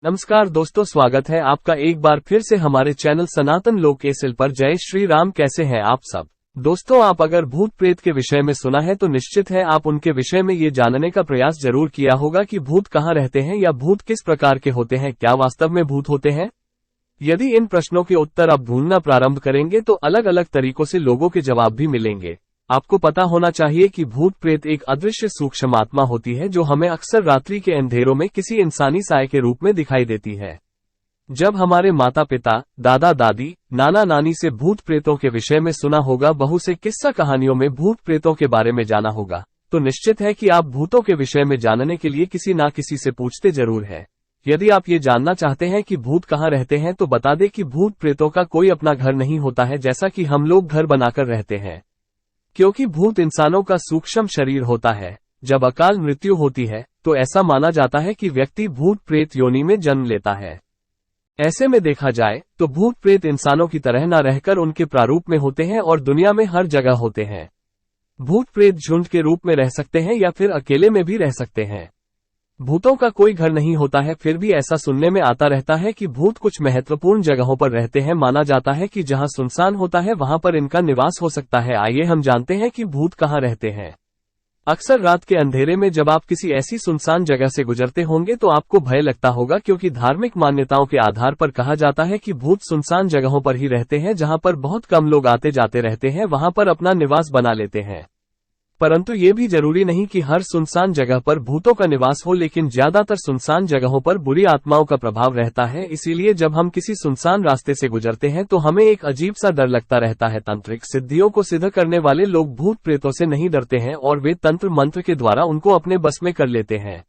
नमस्कार दोस्तों, स्वागत है आपका एक बार फिर से हमारे चैनल सनातन लोक एसएल पर। जय श्री राम। कैसे हैं आप सब दोस्तों? आप अगर भूत प्रेत के विषय में सुना है तो निश्चित है आप उनके विषय में ये जानने का प्रयास जरूर किया होगा कि भूत कहाँ रहते हैं या भूत किस प्रकार के होते हैं, क्या वास्तव में भूत होते हैं। यदि इन प्रश्नों के उत्तर आप ढूंढना प्रारंभ करेंगे तो अलग अलग तरीकों से लोगों के जवाब भी मिलेंगे। आपको पता होना चाहिए कि भूत प्रेत एक अदृश्य सूक्ष्म आत्मा होती है जो हमें अक्सर रात्रि के अंधेरों में किसी इंसानी साय के रूप में दिखाई देती है। जब हमारे माता पिता, दादा दादी, नाना नानी से भूत प्रेतों के विषय में सुना होगा, बहु से किस्सा कहानियों में भूत प्रेतों के बारे में जाना होगा, तो निश्चित है कि आप भूतों के विषय में जानने के लिए किसी ना किसी से पूछते जरूर है। यदि आप ये जानना चाहते हैं कि भूत कहाँ रहते हैं तो बता दें कि भूत प्रेतों का कोई अपना घर नहीं होता है जैसा कि हम लोग घर बनाकर रहते हैं, क्योंकि भूत इंसानों का सूक्ष्म शरीर होता है। जब अकाल मृत्यु होती है तो ऐसा माना जाता है कि व्यक्ति भूत प्रेत योनि में जन्म लेता है। ऐसे में देखा जाए तो भूत प्रेत इंसानों की तरह न रहकर उनके प्रारूप में होते हैं और दुनिया में हर जगह होते हैं। भूत प्रेत झुंड के रूप में रह सकते हैं या फिर अकेले में भी रह सकते हैं। भूतों का कोई घर नहीं होता है, फिर भी ऐसा सुनने में आता रहता है कि भूत कुछ महत्वपूर्ण जगहों पर रहते हैं। माना जाता है कि जहां सुनसान होता है वहां पर इनका निवास हो सकता है। आइए हम जानते हैं कि भूत कहां रहते हैं। अक्सर रात के अंधेरे में जब आप किसी ऐसी सुनसान जगह से गुजरते होंगे तो आपको भय लगता होगा, क्योंकि धार्मिक मान्यताओं के आधार पर कहा जाता है कि भूत सुनसान जगहों पर ही रहते हैं, जहां पर बहुत कम लोग आते जाते रहते हैं, वहां पर अपना निवास बना लेते हैं। परंतु ये भी जरूरी नहीं कि हर सुनसान जगह पर भूतों का निवास हो, लेकिन ज्यादातर सुनसान जगहों पर बुरी आत्माओं का प्रभाव रहता है। इसीलिए जब हम किसी सुनसान रास्ते से गुजरते हैं तो हमें एक अजीब सा डर लगता रहता है। तांत्रिक सिद्धियों को सिद्ध करने वाले लोग भूत प्रेतों से नहीं डरते हैं और वे तंत्र मंत्र के द्वारा उनको अपने बस में कर लेते हैं।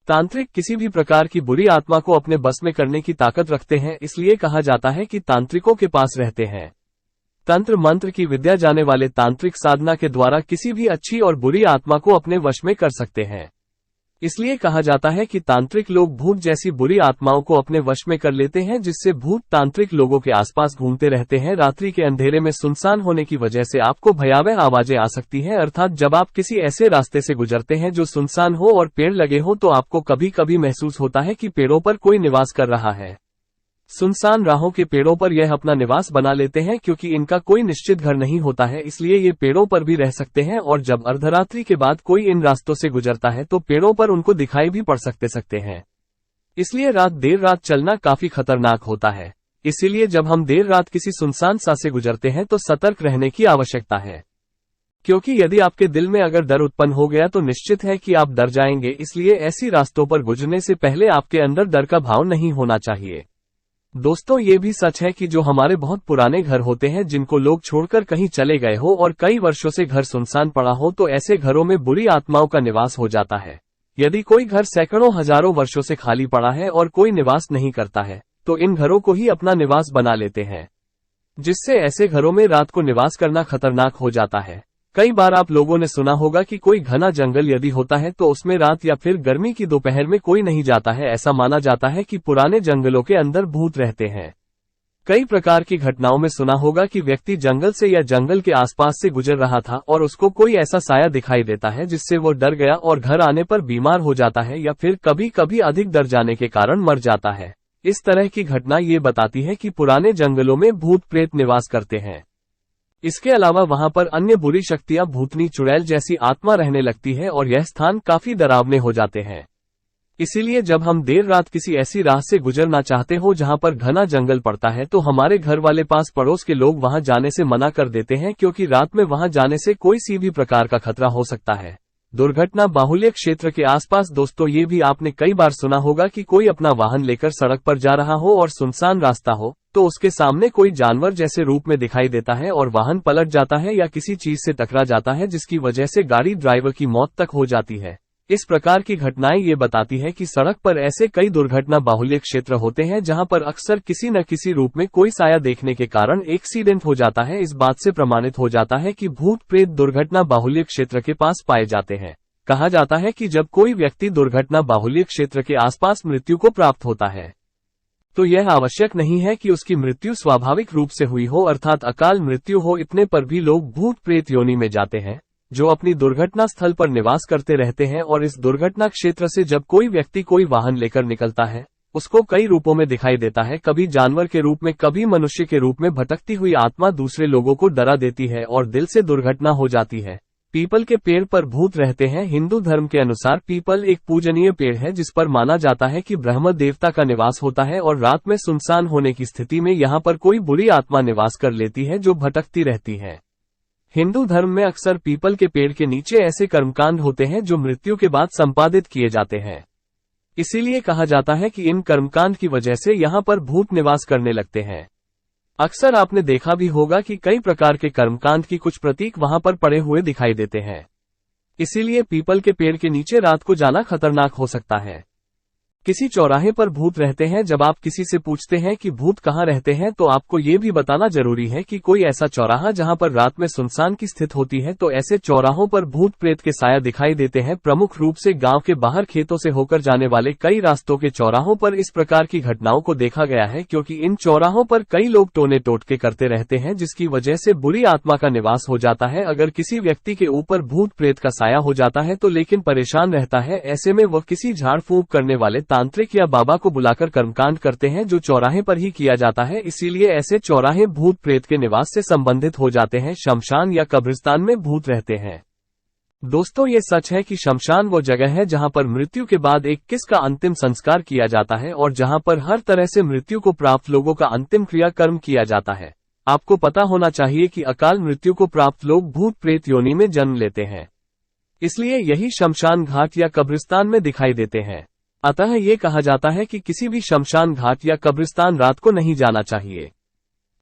तांत्रिक किसी भी प्रकार की बुरी आत्मा को अपने बस में करने की ताकत रखते हैं, इसलिए कहा जाता है कि तांत्रिकों के पास रहते हैं। तंत्र मंत्र की विद्या जाने वाले तांत्रिक साधना के द्वारा किसी भी अच्छी और बुरी आत्मा को अपने वश में कर सकते हैं। इसलिए कहा जाता है कि तांत्रिक लोग भूत जैसी बुरी आत्माओं को अपने वश में कर लेते हैं, जिससे भूत तांत्रिक लोगों के आसपास घूमते रहते हैं। रात्रि के अंधेरे में सुनसान होने की वजह से आपको भयावह आवाजें आ सकती हैं, अर्थात जब आप किसी ऐसे रास्ते से गुजरते हैं जो सुनसान हो और पेड़ लगे हो तो आपको कभी कभी महसूस होता है कि पेड़ों पर कोई निवास कर रहा है। सुनसान राहों के पेड़ों पर यह अपना निवास बना लेते हैं, क्योंकि इनका कोई निश्चित घर नहीं होता है, इसलिए ये पेड़ों पर भी रह सकते हैं। और जब अर्धरात्रि के बाद कोई इन रास्तों से गुजरता है तो पेड़ों पर उनको दिखाई भी पड़ सकते हैं। इसलिए देर रात चलना काफी खतरनाक होता है। इसीलिए जब हम देर रात किसी सुनसान सा से गुजरते हैं तो सतर्क रहने की आवश्यकता है, क्योंकि यदि आपके दिल में अगर डर उत्पन्न हो गया तो निश्चित है कि आप डर जाएंगे। इसलिए ऐसी रास्तों पर गुजरने से पहले आपके अंदर डर का भाव नहीं होना चाहिए। दोस्तों, ये भी सच है कि जो हमारे बहुत पुराने घर होते हैं जिनको लोग छोड़कर कहीं चले गए हो और कई वर्षों से घर सुनसान पड़ा हो, तो ऐसे घरों में बुरी आत्माओं का निवास हो जाता है। यदि कोई घर सैकड़ों हजारों वर्षों से खाली पड़ा है और कोई निवास नहीं करता है तो इन घरों को ही अपना निवास बना लेते हैं, जिससे ऐसे घरों में रात को निवास करना खतरनाक हो जाता है। कई बार आप लोगों ने सुना होगा कि कोई घना जंगल यदि होता है तो उसमें रात या फिर गर्मी की दोपहर में कोई नहीं जाता है। ऐसा माना जाता है कि पुराने जंगलों के अंदर भूत रहते हैं। कई प्रकार की घटनाओं में सुना होगा कि व्यक्ति जंगल से या जंगल के आसपास से गुजर रहा था और उसको कोई ऐसा साया दिखाई देता है जिससे वो डर गया और घर आने पर बीमार हो जाता है, या फिर कभी कभी अधिक डर जाने के कारण मर जाता है। इस तरह की घटना ये बताती है कि पुराने जंगलों में भूत प्रेत निवास करते हैं। इसके अलावा वहां पर अन्य बुरी शक्तियां, भूतनी, चुड़ैल जैसी आत्मा रहने लगती है और यह स्थान काफी डरावने हो जाते हैं। इसीलिए जब हम देर रात किसी ऐसी राह से गुजरना चाहते हो जहां पर घना जंगल पड़ता है तो हमारे घर वाले पास पड़ोस के लोग वहां जाने से मना कर देते हैं, क्योंकि रात में वहां जाने से कोई सी भी प्रकार का खतरा हो सकता है। दुर्घटना बाहुल्य क्षेत्र के आसपास दोस्तों, ये भी आपने कई बार सुना होगा कि कोई अपना वाहन लेकर सड़क पर जा रहा हो और सुनसान रास्ता हो तो उसके सामने कोई जानवर जैसे रूप में दिखाई देता है और वाहन पलट जाता है या किसी चीज से टकरा जाता है, जिसकी वजह से गाड़ी ड्राइवर की मौत तक हो जाती है। इस प्रकार की घटनाएं ये बताती है कि सड़क पर ऐसे कई दुर्घटना बाहुल्य क्षेत्र होते हैं जहां पर अक्सर किसी न किसी रूप में कोई साया देखने के कारण एक्सीडेंट हो जाता है। इस बात से प्रमाणित हो जाता है कि भूत प्रेत दुर्घटना बाहुल्य क्षेत्र के पास पाए जाते हैं। कहा जाता है कि जब कोई व्यक्ति दुर्घटना बाहुल्य क्षेत्र के आसपास मृत्यु को प्राप्त होता है तो यह आवश्यक नहीं है कि उसकी मृत्यु स्वाभाविक रूप से हुई हो, अर्थात अकाल मृत्यु हो। इतने पर भी लोग भूत प्रेत योनि में जाते हैं, जो अपनी दुर्घटना स्थल पर निवास करते रहते हैं। और इस दुर्घटना क्षेत्र से जब कोई व्यक्ति कोई वाहन लेकर निकलता है उसको कई रूपों में दिखाई देता है, कभी जानवर के रूप में, कभी मनुष्य के रूप में। भटकती हुई आत्मा दूसरे लोगों को डरा देती है और दिल से दुर्घटना हो जाती है। पीपल के पेड़ पर भूत रहते हैं। हिंदू धर्म के अनुसार पीपल एक पूजनीय पेड़ है जिस पर माना जाता है कि ब्रह्म देवता का निवास होता है और रात में सुनसान होने की स्थिति में यहाँ पर कोई बुरी आत्मा निवास कर लेती है जो भटकती रहती है। हिंदू धर्म में अक्सर पीपल के पेड़ के नीचे ऐसे कर्मकांड होते हैं जो मृत्यु के बाद संपादित किए जाते हैं। इसीलिए कहा जाता है कि इन कर्मकांड की वजह से यहाँ पर भूत निवास करने लगते हैं। अक्सर आपने देखा भी होगा कि कई प्रकार के कर्मकांड की कुछ प्रतीक वहां पर पड़े हुए दिखाई देते हैं। इसीलिए पीपल के पेड़ के नीचे रात को जाना खतरनाक हो सकता है। किसी चौराहे पर भूत रहते हैं। जब आप किसी से पूछते हैं कि भूत कहाँ रहते हैं तो आपको ये भी बताना जरूरी है कि कोई ऐसा चौराहा जहां पर रात में सुनसान की स्थिति होती है, तो ऐसे चौराहों पर भूत प्रेत के साया दिखाई देते हैं। प्रमुख रूप से गांव के बाहर खेतों से होकर जाने वाले कई रास्तों के चौराहों पर इस प्रकार की घटनाओं को देखा गया है, क्योंकि इन चौराहों पर कई लोग टोने टोटके करते रहते हैं जिसकी वजह से बुरी आत्मा का निवास हो जाता है। अगर किसी व्यक्ति के ऊपर भूत प्रेत का साया हो जाता है तो लेकिन परेशान रहता है, ऐसे में वह किसी झाड़ फूंक करने वाले तांत्रिक या बाबा को बुलाकर कर्मकांड करते हैं जो चौराहे पर ही किया जाता है। इसीलिए ऐसे चौराहे भूत प्रेत के निवास से संबंधित हो जाते हैं। शमशान या कब्रिस्तान में भूत रहते हैं। दोस्तों, ये सच है कि शमशान वो जगह है जहां पर मृत्यु के बाद एक किसका अंतिम संस्कार किया जाता है और जहां पर हर तरह से मृत्यु को प्राप्त लोगों का अंतिम क्रियाकर्म किया जाता है। आपको पता होना चाहिए कि अकाल मृत्यु को प्राप्त लोग भूत प्रेत योनि में जन्म लेते हैं, इसलिए यही शमशान घाट या कब्रिस्तान में दिखाई देते हैं। अतः ये कहा जाता है कि किसी भी शमशान घाट या कब्रिस्तान रात को नहीं जाना चाहिए।